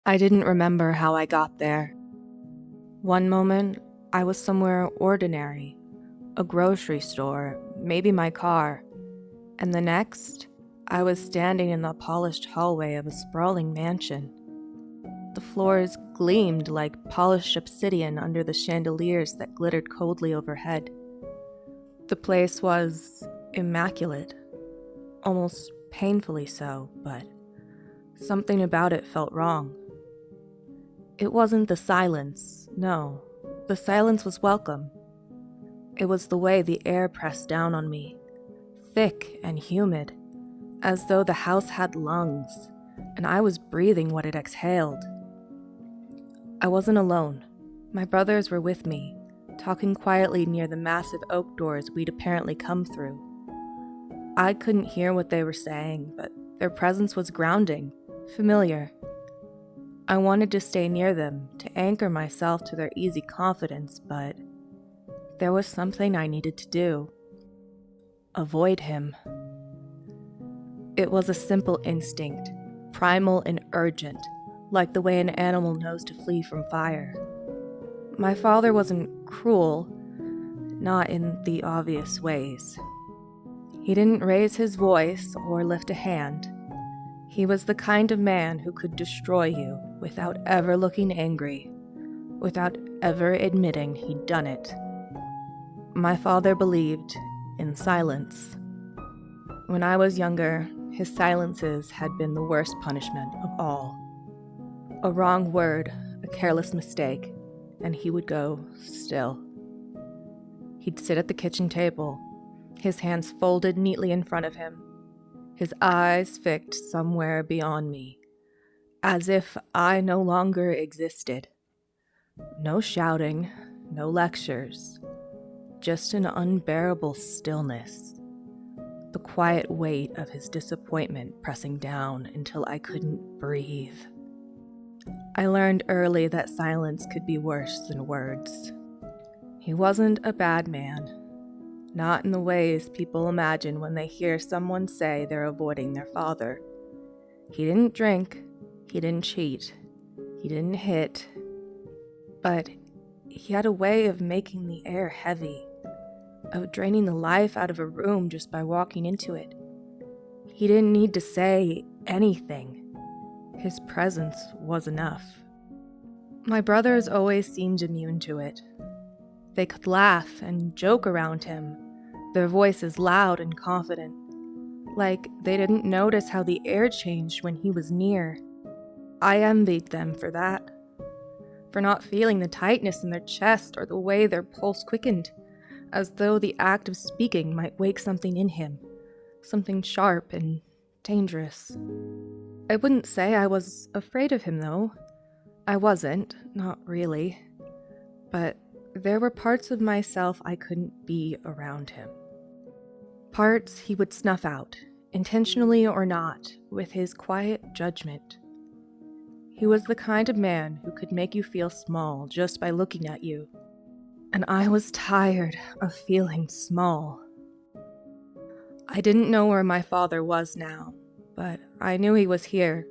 I didn't remember how I got there. One moment, I was somewhere ordinary, a grocery store, maybe my car, and the next, I was standing in the polished hallway of a sprawling mansion. The floors gleamed like polished obsidian under the chandeliers that glittered coldly overhead. The place was immaculate, almost painfully so, but something about it felt wrong. It wasn't the silence, no. The silence was welcome. It was the way the air pressed down on me, thick and humid, as though the house had lungs, and I was breathing what it exhaled. I wasn't alone. My brothers were with me, talking quietly near the massive oak doors we'd apparently come through. I couldn't hear what they were saying, but their presence was grounding, familiar. I wanted to stay near them, to anchor myself to their easy confidence, but there was something I needed to do. Avoid him. It was a simple instinct, primal and urgent, like the way an animal knows to flee from fire. My father wasn't cruel, not in the obvious ways. He didn't raise his voice or lift a hand. He was the kind of man who could destroy you without ever looking angry, without ever admitting he'd done it. My father believed in silence. When I was younger, his silences had been the worst punishment of all. A wrong word, a careless mistake, and he would go still. He'd sit at the kitchen table, his hands folded neatly in front of him, his eyes fixed somewhere beyond me, as if I no longer existed. No shouting, no lectures, just an unbearable stillness. The quiet weight of his disappointment pressing down until I couldn't breathe. I learned early that silence could be worse than words. He wasn't a bad man. Not in the ways people imagine when they hear someone say they're avoiding their father. He didn't drink, he didn't cheat, he didn't hit, but he had a way of making the air heavy, of draining the life out of a room just by walking into it. He didn't need to say anything. His presence was enough. My brothers always seemed immune to it. They could laugh and joke around him, their voices loud and confident, like they didn't notice how the air changed when he was near. I envied them for that, for not feeling the tightness in their chest or the way their pulse quickened, as though the act of speaking might wake something in him, something sharp and dangerous. I wouldn't say I was afraid of him, though. I wasn't, not really. But there were parts of myself I couldn't be around him. Parts he would snuff out, intentionally or not, with his quiet judgment. He was the kind of man who could make you feel small just by looking at you. And I was tired of feeling small. I didn't know where my father was now, but I knew he was here.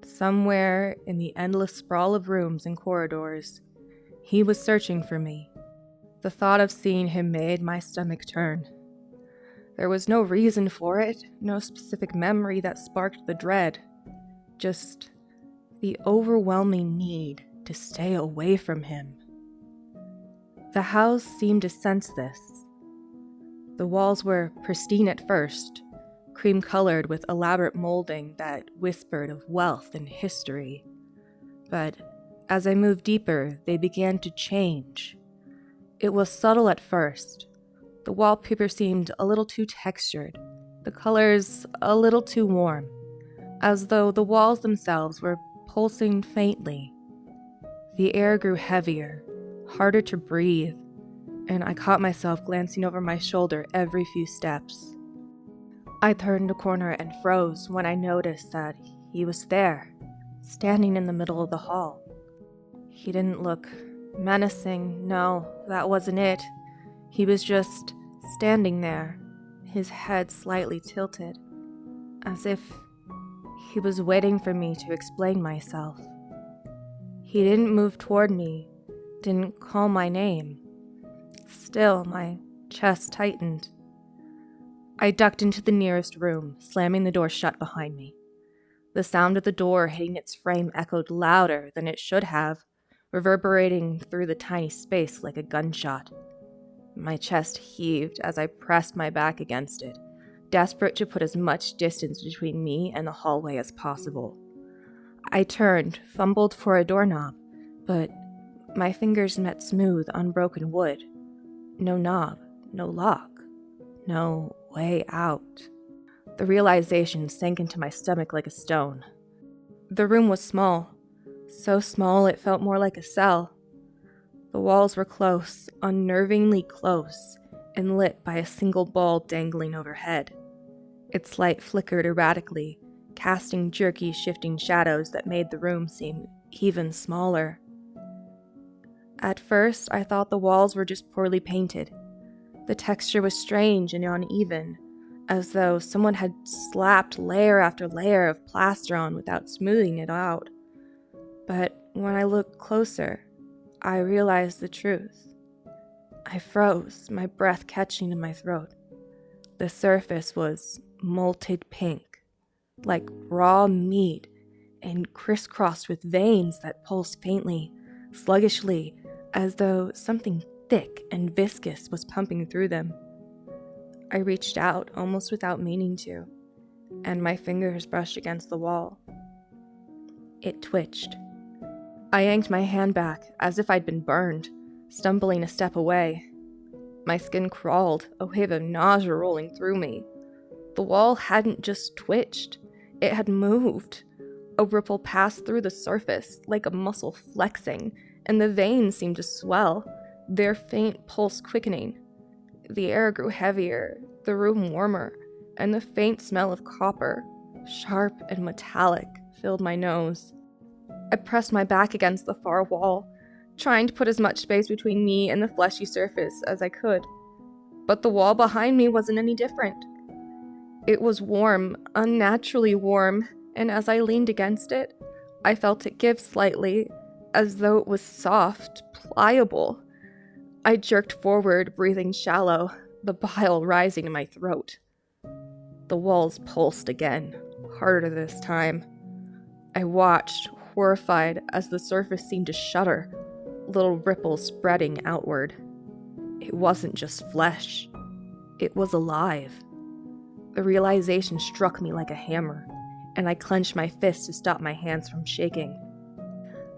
Somewhere in the endless sprawl of rooms and corridors, he was searching for me. The thought of seeing him made my stomach turn. There was no reason for it, no specific memory that sparked the dread. Just the overwhelming need to stay away from him. The house seemed to sense this. The walls were pristine at first, cream-colored with elaborate molding that whispered of wealth and history. But as I moved deeper, they began to change. It was subtle at first. The wallpaper seemed a little too textured, the colors a little too warm, as though the walls themselves were pulsing faintly. The air grew heavier, harder to breathe, and I caught myself glancing over my shoulder every few steps. I turned a corner and froze when I noticed that he was there, standing in the middle of the hall. He didn't look menacing, no, that wasn't it. He was just standing there, his head slightly tilted, as if he was waiting for me to explain myself. He didn't move toward me, didn't call my name. Still, my chest tightened. I ducked into the nearest room, slamming the door shut behind me. The sound of the door hitting its frame echoed louder than it should have, reverberating through the tiny space like a gunshot. My chest heaved as I pressed my back against it, desperate to put as much distance between me and the hallway as possible. I turned, fumbled for a doorknob, but my fingers met smooth, unbroken wood. No knob, no lock, no way out. The realization sank into my stomach like a stone. The room was small, so small it felt more like a cell. The walls were close, unnervingly close, and lit by a single ball dangling overhead. Its light flickered erratically, casting jerky, shifting shadows that made the room seem even smaller. At first, I thought the walls were just poorly painted. The texture was strange and uneven, as though someone had slapped layer after layer of plaster on without smoothing it out. But when I looked closer, I realized the truth. I froze, my breath catching in my throat. The surface was molted pink, like raw meat, and crisscrossed with veins that pulsed faintly, sluggishly, as though something thick and viscous was pumping through them. I reached out, almost without meaning to, and my fingers brushed against the wall. It twitched. I yanked my hand back, as if I'd been burned, stumbling a step away. My skin crawled, a wave of nausea rolling through me. The wall hadn't just twitched, it had moved. A ripple passed through the surface, like a muscle flexing, and the veins seemed to swell, their faint pulse quickening. The air grew heavier, the room warmer, and the faint smell of copper, sharp and metallic, filled my nose. I pressed my back against the far wall, trying to put as much space between me and the fleshy surface as I could. But the wall behind me wasn't any different. It was warm, unnaturally warm, and as I leaned against it, I felt it give slightly, as though it was soft, pliable. I jerked forward, breathing shallow, the bile rising in my throat. The walls pulsed again, harder this time. I watched, horrified, as the surface seemed to shudder, little ripples spreading outward. It wasn't just flesh. It was alive. The realization struck me like a hammer, and I clenched my fist to stop my hands from shaking.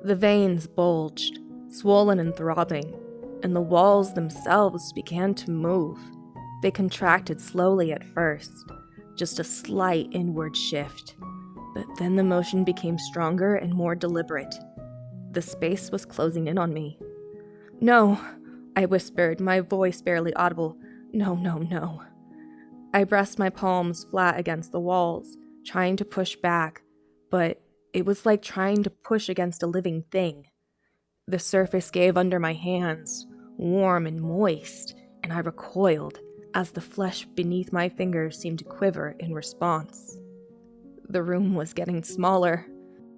The veins bulged, swollen and throbbing, and the walls themselves began to move. They contracted slowly at first, just a slight inward shift, but then the motion became stronger and more deliberate. The space was closing in on me. "No," I whispered, my voice barely audible. "No, no, no." I pressed my palms flat against the walls, trying to push back, but it was like trying to push against a living thing. The surface gave under my hands, warm and moist, and I recoiled as the flesh beneath my fingers seemed to quiver in response. The room was getting smaller.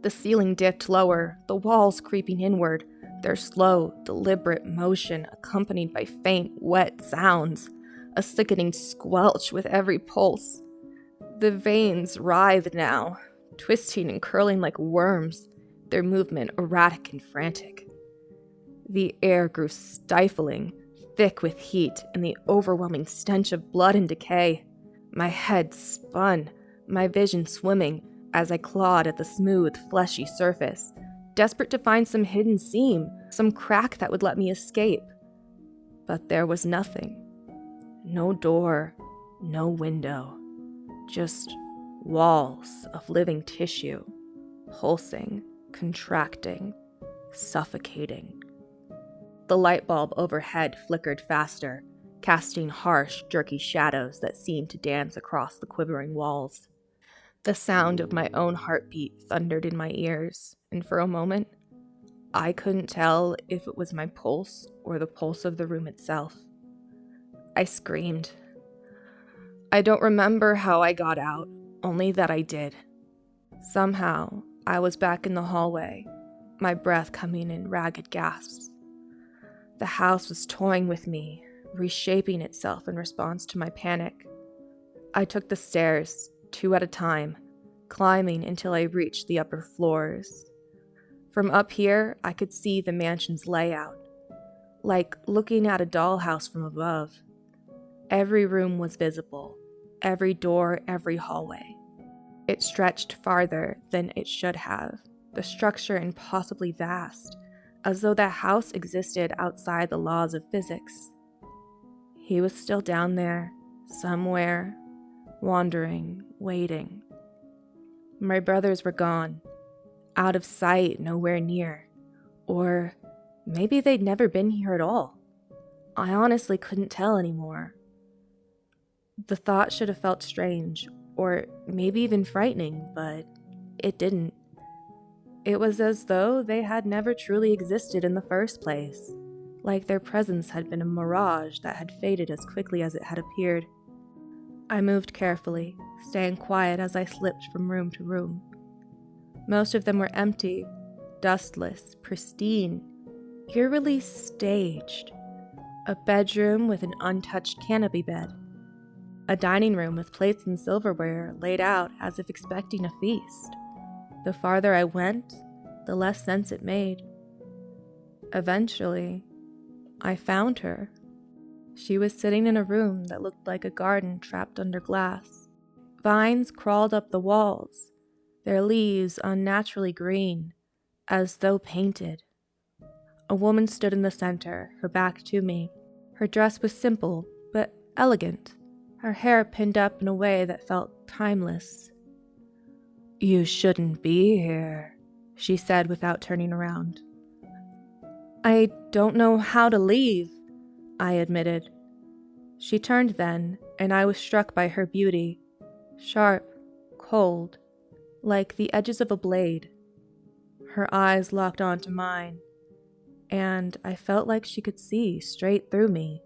The ceiling dipped lower, the walls creeping inward, their slow, deliberate motion accompanied by faint, wet sounds, a sickening squelch with every pulse. The veins writhed now, twisting and curling like worms, their movement erratic and frantic. The air grew stifling, thick with heat and the overwhelming stench of blood and decay. My head spun, my vision swimming, as I clawed at the smooth, fleshy surface, desperate to find some hidden seam, some crack that would let me escape. But there was nothing. No door, no window, just walls of living tissue, pulsing, contracting, suffocating. The light bulb overhead flickered faster, casting harsh, jerky shadows that seemed to dance across the quivering walls. The sound of my own heartbeat thundered in my ears, and for a moment, I couldn't tell if it was my pulse or the pulse of the room itself. I screamed. I don't remember how I got out, only that I did. Somehow, I was back in the hallway, my breath coming in ragged gasps. The house was toying with me, reshaping itself in response to my panic. I took the stairs, 2 at a time, climbing until I reached the upper floors. From up here, I could see the mansion's layout, like looking at a dollhouse from above. Every room was visible, every door, every hallway. It stretched farther than it should have, the structure impossibly vast, as though the house existed outside the laws of physics. He was still down there, somewhere, wandering, waiting. My brothers were gone, out of sight, nowhere near. Or maybe they'd never been here at all. I honestly couldn't tell anymore. The thought should have felt strange, or maybe even frightening, but it didn't. It was as though they had never truly existed in the first place, like their presence had been a mirage that had faded as quickly as it had appeared. I moved carefully, staying quiet as I slipped from room to room. Most of them were empty, dustless, pristine, eerily staged. A bedroom with an untouched canopy bed. A dining room with plates and silverware laid out as if expecting a feast. The farther I went, the less sense it made. Eventually, I found her. She was sitting in a room that looked like a garden trapped under glass. Vines crawled up the walls, their leaves unnaturally green, as though painted. A woman stood in the center, her back to me. Her dress was simple, but elegant, her hair pinned up in a way that felt timeless. "You shouldn't be here," she said without turning around. "I don't know how to leave," I admitted. She turned then, and I was struck by her beauty, sharp, cold, like the edges of a blade. Her eyes locked onto mine, and I felt like she could see straight through me.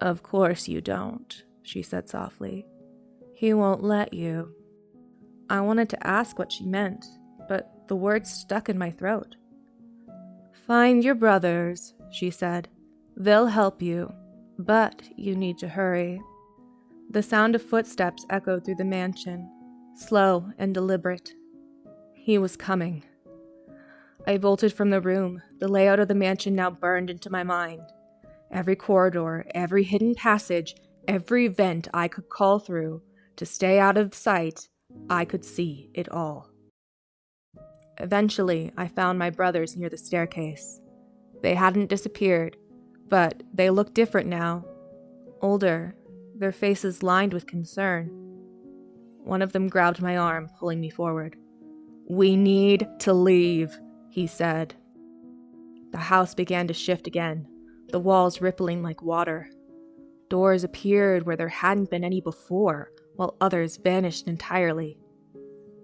"Of course you don't," she said softly. "He won't let you." I wanted to ask what she meant, but the words stuck in my throat. "Find your brothers," she said. "They'll help you, but you need to hurry." The sound of footsteps echoed through the mansion, slow and deliberate. He was coming. I bolted from the room, the layout of the mansion now burned into my mind. Every corridor, every hidden passage, every vent I could call through to stay out of sight, I could see it all. Eventually, I found my brothers near the staircase. They hadn't disappeared, but they looked different now. Older, their faces lined with concern. One of them grabbed my arm, pulling me forward. "We need to leave," he said. The house began to shift again, the walls rippling like water. Doors appeared where there hadn't been any before, while others vanished entirely.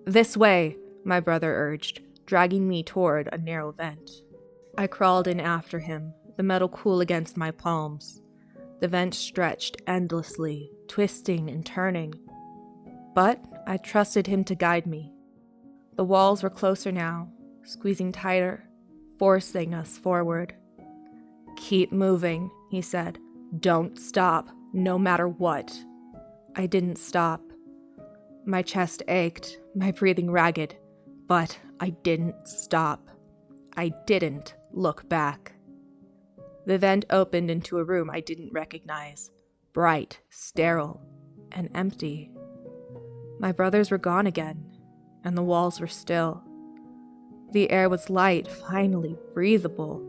"This way," my brother urged, dragging me toward a narrow vent. I crawled in after him, the metal cool against my palms. The vent stretched endlessly, twisting and turning. But I trusted him to guide me. The walls were closer now, squeezing tighter, forcing us forward. "Keep moving," he said. "Don't stop, no matter what." I didn't stop. My chest ached, my breathing ragged, but I didn't stop. I didn't look back. The vent opened into a room I didn't recognize, bright, sterile, and empty. My brothers were gone again, and the walls were still. The air was light, finally breathable.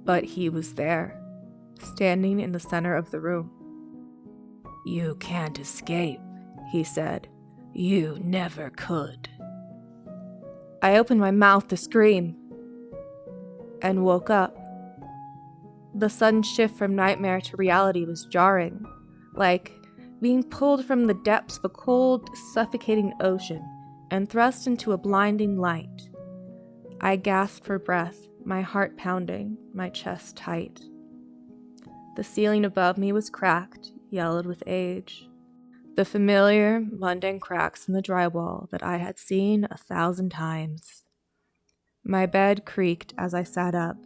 But he was there, standing in the center of the room. "You can't escape," he said. "You never could." I opened my mouth to scream, and woke up. The sudden shift from nightmare to reality was jarring, like being pulled from the depths of a cold, suffocating ocean and thrust into a blinding light. I gasped for breath, my heart pounding, my chest tight. The ceiling above me was cracked, yellowed with age. The familiar, mundane cracks in the drywall that I had seen 1,000 times. My bed creaked as I sat up,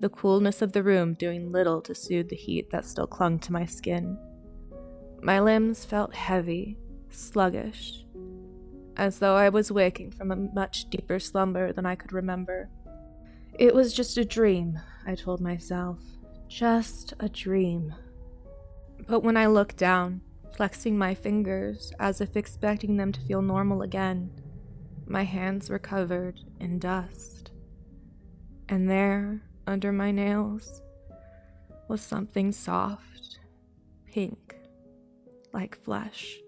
the coolness of the room doing little to soothe the heat that still clung to my skin. My limbs felt heavy, sluggish, as though I was waking from a much deeper slumber than I could remember. It was just a dream, I told myself. Just a dream. But when I looked down, flexing my fingers as if expecting them to feel normal again, my hands were covered in dust. And there, under my nails, was something soft, pink, like flesh.